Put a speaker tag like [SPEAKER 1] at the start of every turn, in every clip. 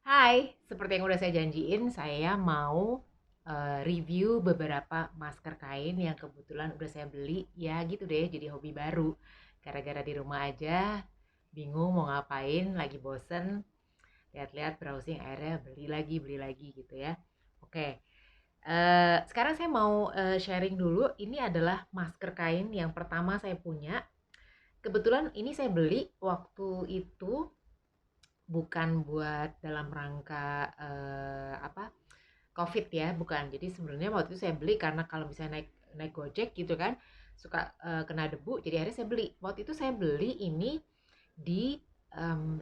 [SPEAKER 1] Hai, seperti yang udah saya janjiin, saya mau review beberapa masker kain yang kebetulan udah saya beli. Ya gitu deh, jadi hobi baru. Gara-gara di rumah aja, bingung mau ngapain, lagi bosen, lihat-lihat browsing, akhirnya beli lagi gitu ya. Oke, sekarang saya mau sharing dulu. Ini adalah masker kain yang pertama saya punya. Kebetulan ini saya beli waktu itu bukan buat dalam rangka apa COVID ya, bukan. Jadi sebenarnya waktu itu saya beli karena kalau misalnya naik naik Gojek gitu kan suka kena debu. Jadi akhirnya saya beli. Waktu itu saya beli ini di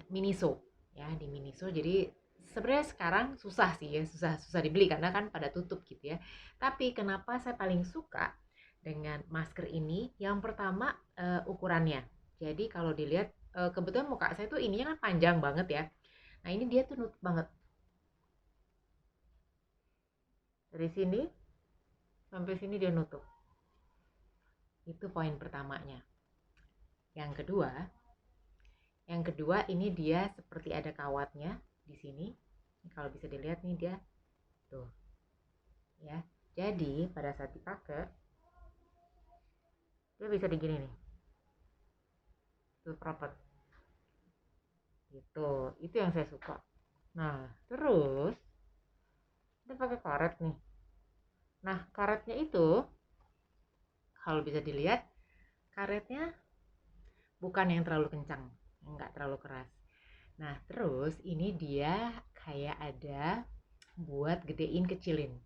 [SPEAKER 1] Miniso ya, di Miniso. Jadi sebenarnya sekarang susah sih ya, susah susah dibeli karena kan pada tutup gitu ya. Tapi kenapa saya paling suka dengan masker ini? Yang pertama ukurannya. Jadi kalau dilihat kebetulan muka saya tuh ininya kan panjang banget ya. Nah, ini dia tuh nutup banget. Dari sini sampai sini dia nutup. Itu poin pertamanya. Yang kedua, ini dia seperti ada kawatnya di sini. Ini kalau bisa dilihat nih dia tuh ya. Jadi pada saat dipakai dia bisa digini nih. Tuh rapet. Gitu. Itu yang saya suka. Nah, terus kita pakai karet nih. Nah, karetnya itu kalau bisa dilihat karetnya bukan yang terlalu kencang, nggak terlalu keras. Nah, terus ini dia kayak ada buat gedein kecilin.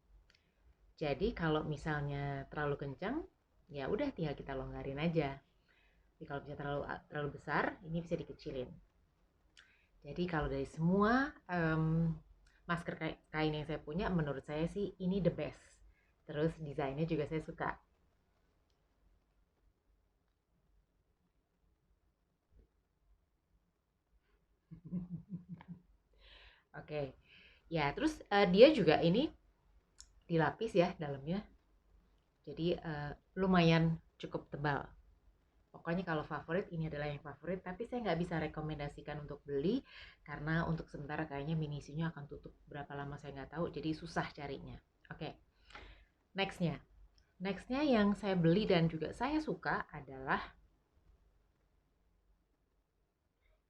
[SPEAKER 1] Jadi kalau misalnya terlalu kencang, ya udah tinggal kita longgarin aja. Tapi kalau bisa terlalu besar, ini bisa dikecilin. Jadi kalau dari semua masker kain yang saya punya, menurut saya sih ini the best. Terus desainnya juga saya suka. Oke, ya terus dia juga ini dilapis ya dalamnya. Jadi lumayan cukup tebal. Pokoknya kalau favorit ini adalah yang favorit, tapi saya nggak bisa rekomendasikan untuk beli karena untuk sementara kayaknya minisinya akan tutup berapa lama saya nggak tahu, jadi susah carinya. Oke, nextnya, nextnya yang saya beli dan juga saya suka adalah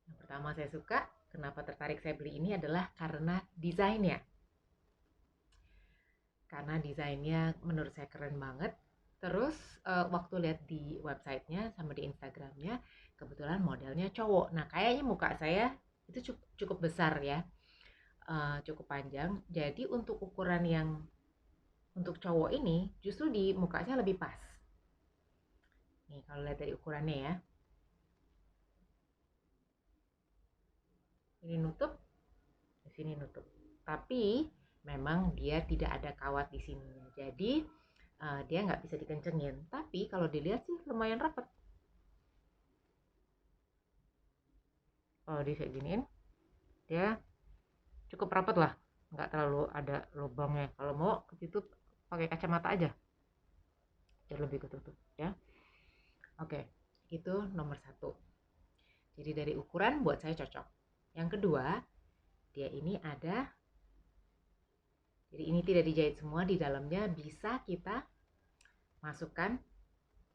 [SPEAKER 1] yang pertama saya suka. Kenapa tertarik saya beli ini adalah karena desainnya. Karena desainnya menurut saya keren banget. Terus waktu lihat di websitenya sama di Instagramnya, kebetulan modelnya cowok. Nah, kayaknya muka saya itu cukup besar ya, cukup panjang. Jadi untuk ukuran yang untuk cowok ini justru di mukanya lebih pas. Nih kalau lihat dari ukurannya ya, ini nutup, di sini nutup. Tapi memang dia tidak ada kawat di sini. Jadi dia nggak bisa dikencengin. Tapi kalau dilihat sih lumayan rapat. Kalau di kayak giniin, dia cukup rapat lah, nggak terlalu ada lubangnya. Kalau mau ketutup pakai kacamata aja biar lebih ketutup ya. Oke, itu nomor satu. Jadi dari ukuran buat saya cocok. Yang kedua, dia ini ada, jadi ini tidak dijahit semua, di dalamnya bisa kita masukkan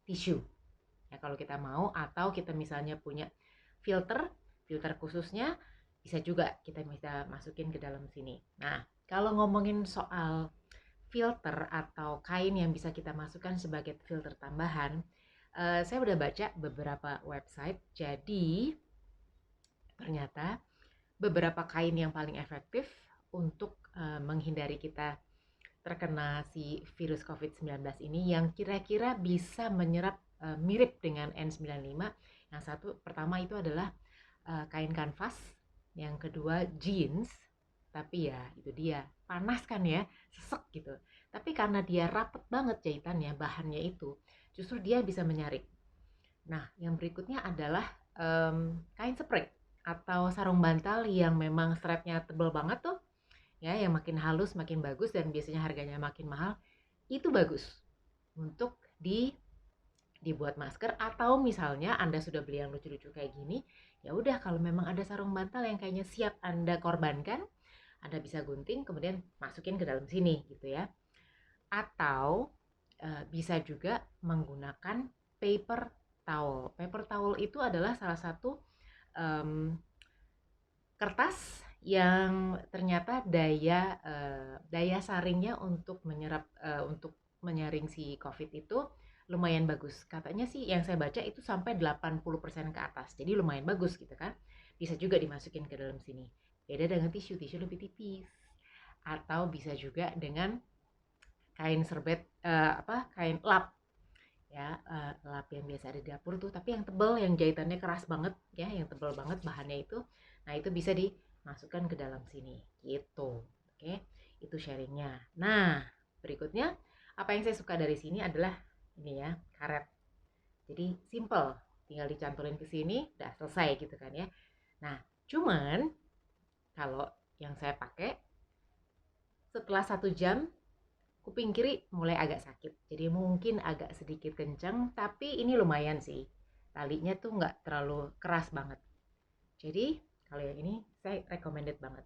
[SPEAKER 1] tisu ya kalau kita mau, atau kita misalnya punya filter filter khususnya, bisa juga kita bisa masukin ke dalam sini. Nah, kalau ngomongin soal filter atau kain yang bisa kita masukkan sebagai filter tambahan, saya udah baca beberapa website. Jadi ternyata beberapa kain yang paling efektif untuk menghindari kita terkena si virus COVID-19 ini, yang kira-kira bisa menyerap mirip dengan N95. Yang satu pertama itu adalah kain kanvas, yang kedua jeans. Tapi ya itu dia, panas kan ya, sesek gitu. Tapi karena dia rapet banget jahitannya, bahannya itu justru dia bisa menyaring. Nah, yang berikutnya adalah kain spray atau sarung bantal yang memang strapnya tebel banget tuh ya, yang makin halus makin bagus dan biasanya harganya makin mahal. Itu bagus untuk dibuat masker. Atau misalnya Anda sudah beli yang lucu-lucu kayak gini, ya udah kalau memang ada sarung bantal yang kayaknya siap Anda korbankan, Anda bisa gunting kemudian masukin ke dalam sini gitu ya. Atau bisa juga menggunakan paper towel. Paper towel itu adalah salah satu kertas yang ternyata daya saringnya untuk menyerap untuk menyaring si COVID itu lumayan bagus. Katanya sih yang saya baca itu sampai 80% ke atas. Jadi lumayan bagus gitu kan. Bisa juga dimasukin ke dalam sini. Beda dengan tisu, tisu lebih tipis. Atau bisa juga dengan kain serbet kain lap ya, lap yang biasa ada di dapur tuh, tapi yang tebel, yang jahitannya keras banget ya, yang tebel banget bahannya itu. Nah, itu bisa dimasukkan ke dalam sini gitu. Oke, itu sharingnya. Nah, berikutnya apa yang saya suka dari sini adalah ini ya, karet. Jadi simple, tinggal dicantolin ke sini udah selesai gitu kan ya. Nah, cuman kalau yang saya pakai setelah 1 jam kuping kiri mulai agak sakit, jadi mungkin agak sedikit kencang, tapi ini lumayan sih, talinya tuh nggak terlalu keras banget. Jadi kalau yang ini saya recommended banget.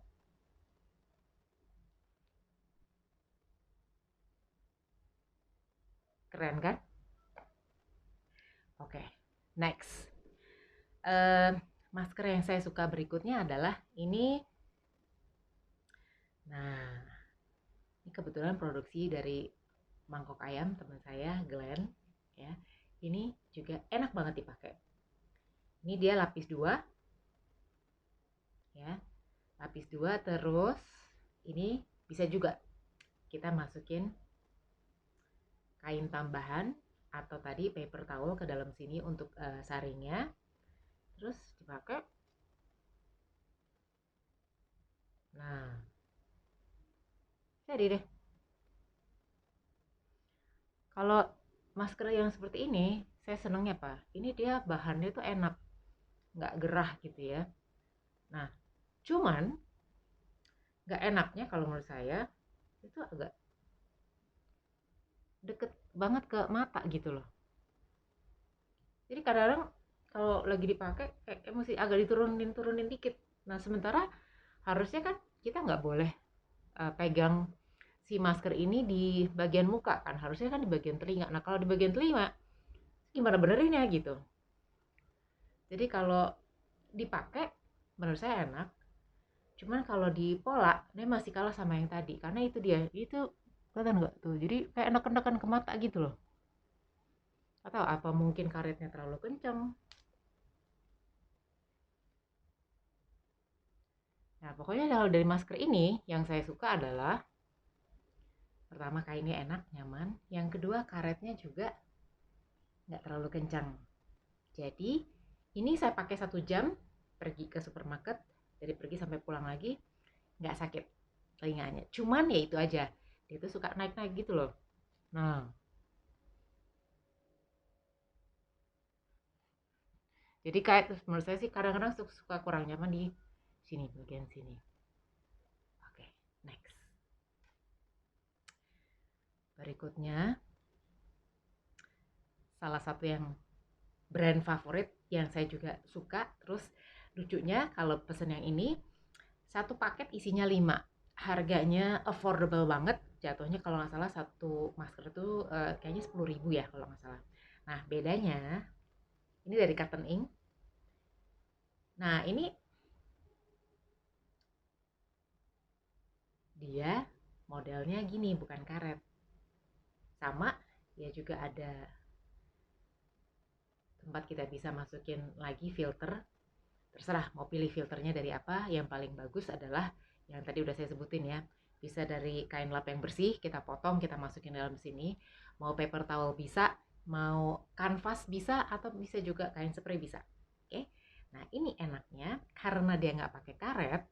[SPEAKER 1] Keren kan? Oke, next. Eh, Masker yang saya suka berikutnya adalah ini. Nah, ini kebetulan produksi dari mangkok ayam teman saya, Glenn. Ya, ini juga enak banget dipakai. Ini dia lapis 2 ya, lapis 2. Terus ini bisa juga kita masukin kain tambahan atau tadi paper towel ke dalam sini untuk saringnya, terus dipakai. Nah, jadi deh, kalau masker yang seperti ini saya senengnya apa, ini dia bahannya tuh enak, nggak gerah gitu ya. Nah, cuman nggak enaknya kalau menurut saya itu agak deket banget ke mata gitu loh. Jadi kadang-kadang kalau lagi dipakai kayak mesti agak diturunin dikit. Nah, sementara harusnya kan kita nggak boleh pegang si masker ini di bagian muka kan, harusnya kan di bagian telinga. Nah, kalau di bagian telinga gimana benerinnya gitu. Jadi kalau dipakai menurut saya enak, cuman kalau di pola ini masih kalah sama yang tadi, karena itu dia itu kelihatan nggak tuh, jadi kayak enak-enakan ke mata gitu loh. Atau apa mungkin karetnya terlalu kenceng. Nah, pokoknya kalau dari masker ini yang saya suka adalah pertama, kainnya enak, nyaman. Yang kedua, karetnya juga nggak terlalu kencang. Jadi ini saya pakai 1 jam pergi ke supermarket, dari pergi sampai pulang lagi nggak sakit telinganya. Cuman ya itu aja, dia tuh suka naik-naik gitu loh. Nah, jadi kayak menurut saya sih kadang-kadang suka kurang nyaman di sini, bagian sini. Oke, next. Berikutnya, salah satu yang brand favorit yang saya juga suka. Terus lucunya kalau pesen yang ini satu paket isinya 5, harganya affordable banget. Jatuhnya kalau nggak salah satu masker itu kayaknya 10.000 ya kalau nggak salah. Nah, bedanya ini dari Cotton Ink. Nah, ini dia modelnya gini, bukan karet. Sama, dia juga ada tempat kita bisa masukin lagi filter. Terserah mau pilih filternya dari apa. Yang paling bagus adalah yang tadi udah saya sebutin ya, bisa dari kain lap yang bersih, kita potong, kita masukin dalam sini. Mau paper towel bisa, mau kanvas bisa, atau bisa juga kain spray bisa. Oke, nah ini enaknya karena dia nggak pakai karet,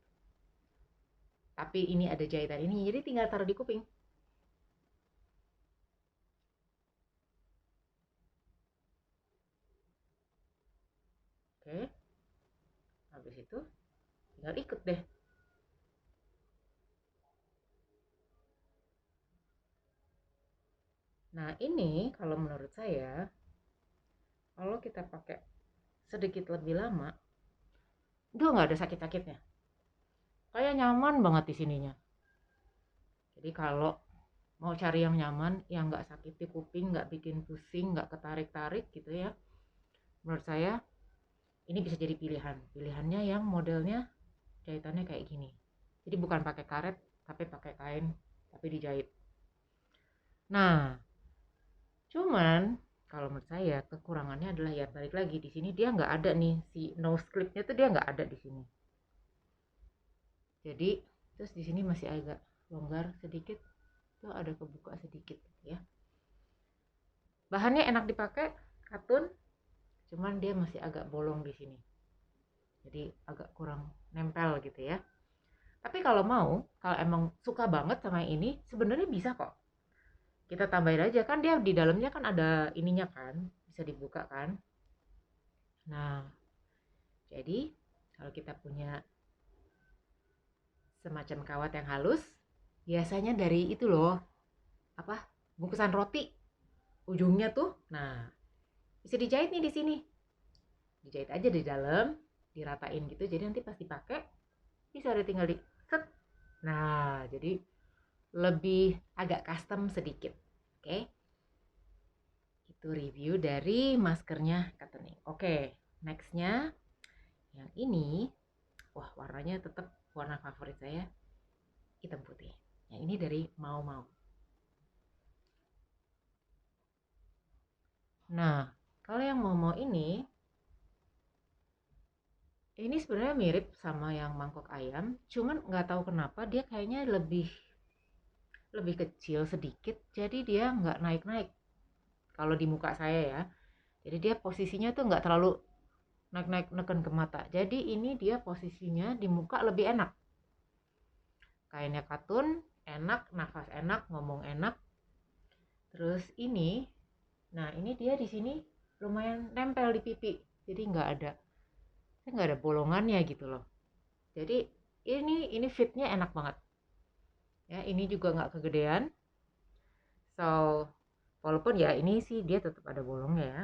[SPEAKER 1] tapi ini ada jahitan ini, jadi tinggal taruh di kuping. Oke, habis itu tinggal ikut deh. Nah, ini kalau menurut saya, kalau kita pakai sedikit lebih lama, itu nggak ada sakit-sakitnya. kayak nyaman banget di sininya. Jadi kalau mau cari yang nyaman, yang nggak sakit di kuping, nggak bikin pusing, nggak ketarik-tarik gitu ya, menurut saya ini bisa jadi pilihan. Pilihannya yang modelnya jahitannya kayak gini. Jadi bukan pakai karet, tapi pakai kain, tapi dijahit. Nah, cuman kalau menurut saya kekurangannya adalah ya balik lagi di sini dia nggak ada nih si nose clipnya tuh dia nggak ada di sini. Jadi terus di sini masih agak longgar sedikit, tuh ada kebuka sedikit ya. Bahannya enak dipakai, katun, cuman dia masih agak bolong di sini. Jadi agak kurang nempel gitu ya. Tapi kalau mau, kalau emang suka banget sama ini, sebenarnya bisa kok. Kita tambahin aja kan dia di dalamnya kan ada ininya kan, bisa dibuka kan. Nah, jadi kalau kita punya semacam kawat yang halus, biasanya dari itu loh, apa? Bungkusan roti ujungnya tuh. Nah, bisa dijahit nih di sini. Dijahit aja di dalam, diratain gitu. Jadi nanti pas dipakai bisa ada tinggal di set. Nah, jadi lebih agak custom sedikit. Oke. Itu review dari maskernya Katenic. Oke, nextnya yang ini. Wah, warnanya tetap warna favorit saya, hitam putih. Yang ini dari Mau Mau. Nah, kalau yang Mau Mau ini sebenarnya mirip sama yang mangkok ayam, cuman nggak tahu kenapa dia kayaknya lebih lebih kecil sedikit, jadi dia nggak naik-naik kalau di muka saya ya. Jadi dia posisinya tuh nggak terlalu naik-naik neken ke mata. Jadi ini dia posisinya di muka lebih enak. Kainnya katun, enak, nafas enak, ngomong enak. Terus ini, nah ini dia di sini lumayan nempel di pipi. Jadi nggak ada bolongannya gitu loh. Jadi ini fitnya enak banget. Ya, ini juga nggak kegedean. So, walaupun ya ini sih dia tetap ada bolongnya ya.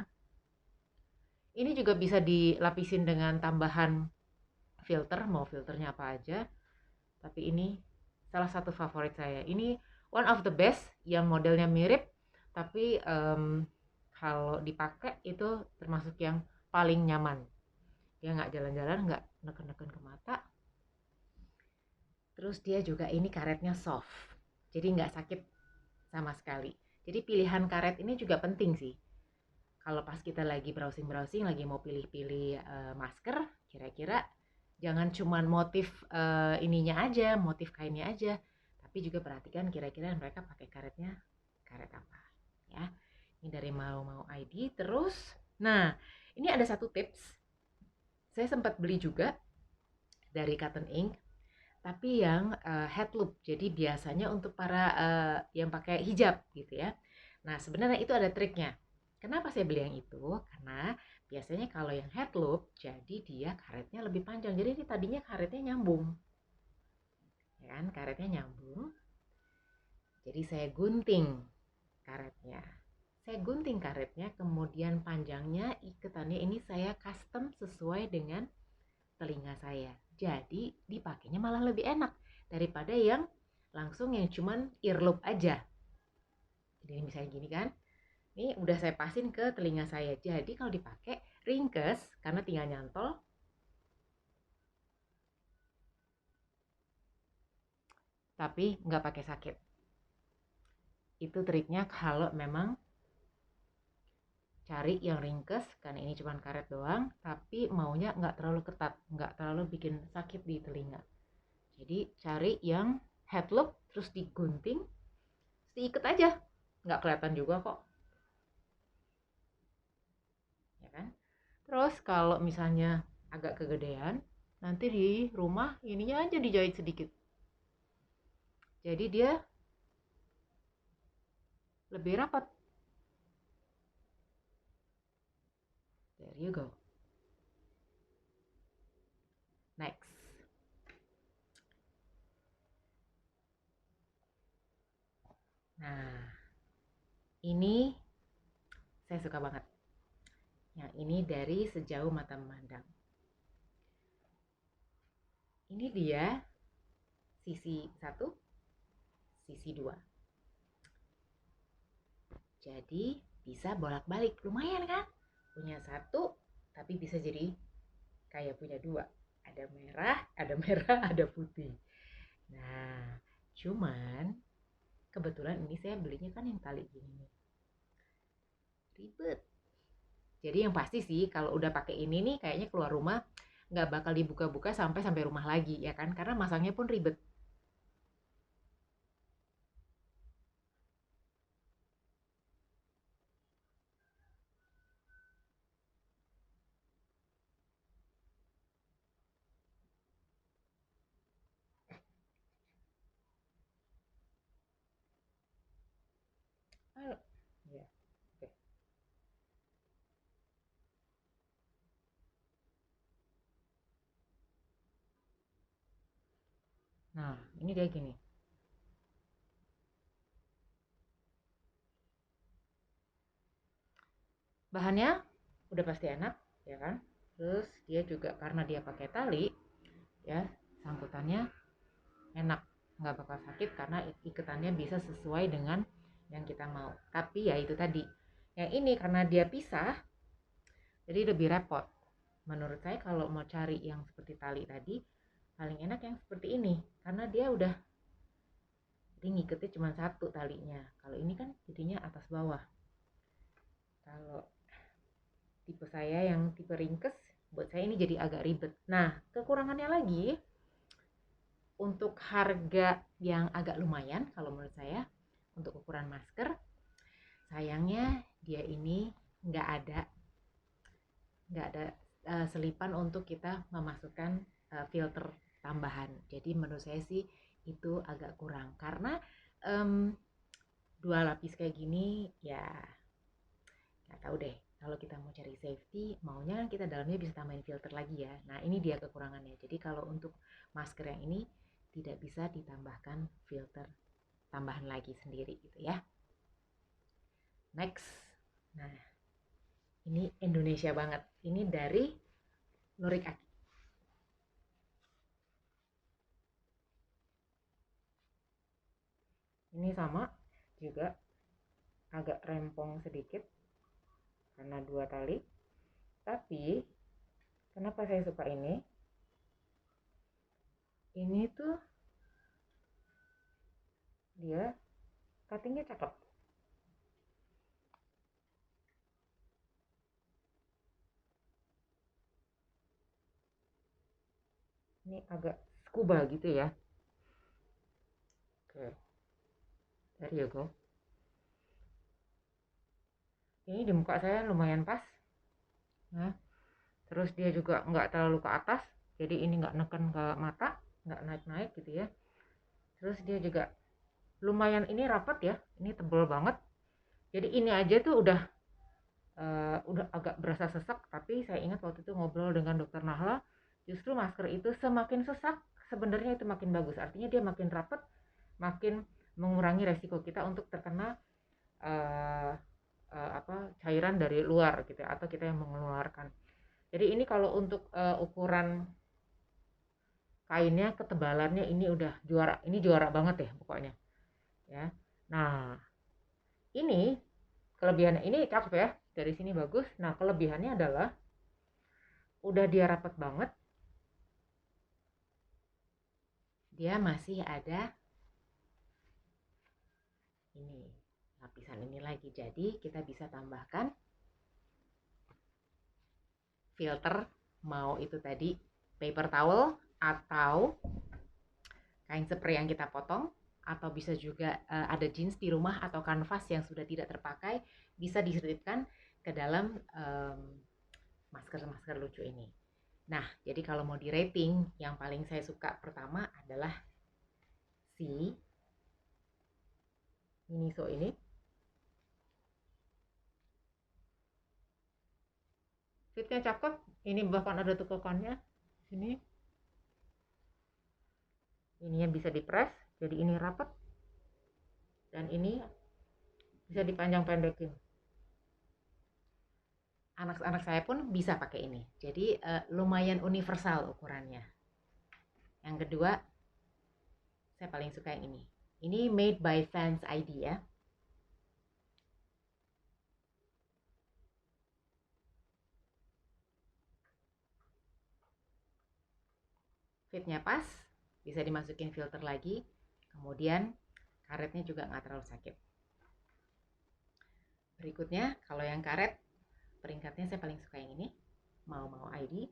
[SPEAKER 1] Ini juga bisa dilapisin dengan tambahan filter, mau filternya apa aja. Tapi ini salah satu favorit saya. Ini one of the best yang modelnya mirip, tapi kalau dipakai itu termasuk yang paling nyaman. Dia nggak jalan-jalan, nggak neken-neken ke mata. Terus dia juga ini karetnya soft, jadi nggak sakit sama sekali. Jadi pilihan karet ini juga penting sih. Kalau pas kita lagi browsing-browsing, lagi mau pilih-pilih masker, kira-kira jangan cuman motif ininya aja, motif kainnya aja, tapi juga perhatikan kira-kira mereka pakai karetnya karet apa ya. Ini dari Mau Mau ID. Terus, nah ini ada satu tips, saya sempat beli juga dari Cotton Ink, tapi yang head loop. Jadi biasanya untuk para yang pakai hijab gitu ya. Nah, sebenarnya itu ada triknya. Kenapa saya beli yang itu? Karena biasanya kalau yang head loop, jadi dia karetnya lebih panjang. Jadi ini tadinya karetnya nyambung. Ya kan, karetnya nyambung. Jadi saya gunting karetnya. Saya gunting karetnya, kemudian panjangnya ikatannya ini saya custom sesuai dengan telinga saya. Jadi dipakainya malah lebih enak daripada yang langsung yang cuman earlobe aja. Jadi misalnya gini kan, ini udah saya pasin ke telinga saya. Jadi kalau dipakai ringkes karena tinggal nyantol. Tapi nggak pakai sakit. Itu triknya kalau memang cari yang ringkes, karena ini cuma karet doang, tapi maunya nggak terlalu ketat, nggak terlalu bikin sakit di telinga. Jadi cari yang head loop, terus digunting, terus diikat aja, nggak kelihatan juga kok, ya kan? Terus kalau misalnya agak kegedean, nanti di rumah ininya aja dijahit sedikit. Jadi dia lebih rapat. There you go. Next. Nah, ini saya suka banget. Yang ini dari Sejauh Mata Memandang. Ini dia sisi 1, sisi 2. Jadi bisa bolak-balik, lumayan kan? Punya 1 tapi bisa jadi kayak punya 2. Ada merah, ada merah, ada putih. Nah, cuman kebetulan ini saya belinya kan yang tali gini nih. Ribet. Jadi yang pasti sih kalau udah pakai ini nih kayaknya keluar rumah nggak bakal dibuka-buka sampai rumah lagi ya kan, karena masangnya pun ribet. Halo. Ya, oke. Nah, ini dia gini. Bahannya udah pasti enak, ya kan? Terus dia juga karena dia pakai tali, ya, sangkutannya enak, nggak bakal sakit karena iketannya bisa sesuai dengan yang kita mau. Tapi ya itu tadi, yang ini karena dia pisah, jadi lebih repot. Menurut saya kalau mau cari yang seperti tali tadi, paling enak yang seperti ini, karena dia udah ngiketnya cuma 1 talinya. Kalau ini kan jadinya atas bawah. Kalau tipe saya yang tipe ringkes, buat saya ini jadi agak ribet. Nah, kekurangannya lagi, untuk harga yang agak lumayan kalau menurut saya, untuk ukuran masker, sayangnya dia ini nggak ada nggak ada selipan untuk kita memasukkan filter tambahan. Jadi menurut saya sih itu agak kurang, karena um, 2 lapis kayak gini ya nggak tahu deh, kalau kita mau cari safety maunya kita dalamnya bisa tambahin filter lagi ya. Nah ini dia kekurangannya, jadi kalau untuk masker yang ini tidak bisa ditambahkan filter tambahan lagi sendiri gitu ya. Next. Nah ini Indonesia banget, ini dari Lurik Aki. Ini sama juga agak rempong sedikit karena 2 tali, tapi kenapa saya suka ini tuh dia cuttingnya cakep. Ini agak scuba gitu ya. Oke, there you go. Ini di muka saya lumayan pas. Nah, terus dia juga nggak terlalu ke atas, jadi ini nggak neken ke mata, nggak naik-naik gitu ya. Terus dia juga lumayan ini rapat ya, ini tebel banget. Jadi ini aja tuh udah agak berasa sesak, tapi saya ingat waktu itu ngobrol dengan dokter Nahla, justru masker itu semakin sesak sebenarnya itu makin bagus, artinya dia makin rapat, makin mengurangi resiko kita untuk terkena uh, cairan dari luar gitu ya, atau kita yang mengeluarkan. Jadi ini kalau untuk ukuran kainnya, ketebalannya ini udah juara, ini juara banget ya pokoknya ya. Nah ini kelebihannya, ini cakep ya, dari sini bagus. Nah kelebihannya adalah udah dia rapat banget, dia masih ada ini lapisan ini lagi, jadi kita bisa tambahkan filter, mau itu tadi paper towel atau kain spray yang kita potong, atau bisa juga ada jeans di rumah atau kanvas yang sudah tidak terpakai, bisa diselipkan ke dalam masker-masker lucu ini. Nah, jadi kalau mau di rating, yang paling saya suka pertama adalah si Miniso ini. Fitnya cakep, ini bahkan ada tukekannya sini. Ininya bisa dipres, jadi ini rapat, dan ini bisa dipanjang pendekin. Anak-anak saya pun bisa pakai ini, jadi lumayan universal ukurannya. Yang kedua, Saya paling suka yang ini. Ini made by Fans ID ya. Fitnya pas, bisa dimasukin filter lagi. Kemudian karetnya juga nggak terlalu sakit. Berikutnya, kalau yang karet, peringkatnya saya paling suka yang ini. Mau ID.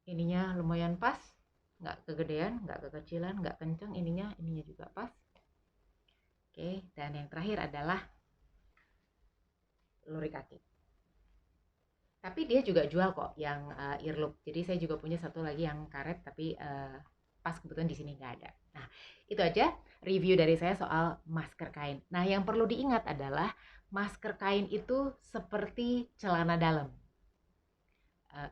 [SPEAKER 1] Ininya lumayan pas, nggak kegedean, nggak kekecilan, nggak kenceng. Ininya juga pas. Oke, dan yang terakhir adalah lurik kaki. Tapi dia juga jual kok yang earlobe. Jadi saya juga punya satu lagi yang karet, tapi pas kebetulan di sini nggak ada. Nah, itu aja review dari saya soal masker kain. Nah, yang perlu diingat adalah masker kain itu seperti celana dalam.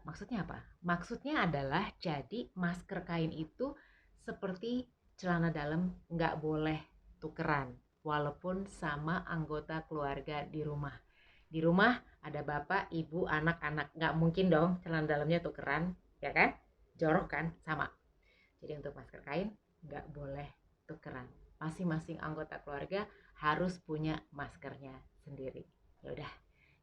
[SPEAKER 1] Maksudnya apa? Maksudnya adalah jadi masker kain itu seperti celana dalam, nggak boleh tukeran walaupun sama anggota keluarga di rumah. Di rumah ada bapak, ibu, anak-anak, nggak mungkin dong celana dalamnya tukeran, ya kan? Jorok kan? Sama. Jadi untuk masker kain nggak boleh tukeran. Masing-masing anggota keluarga harus punya maskernya sendiri. Ya udah,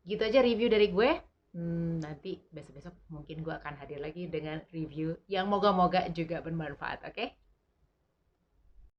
[SPEAKER 1] gitu aja review dari gue. Nanti besok-besok mungkin gue akan hadir lagi dengan review yang moga-moga juga bermanfaat, oke?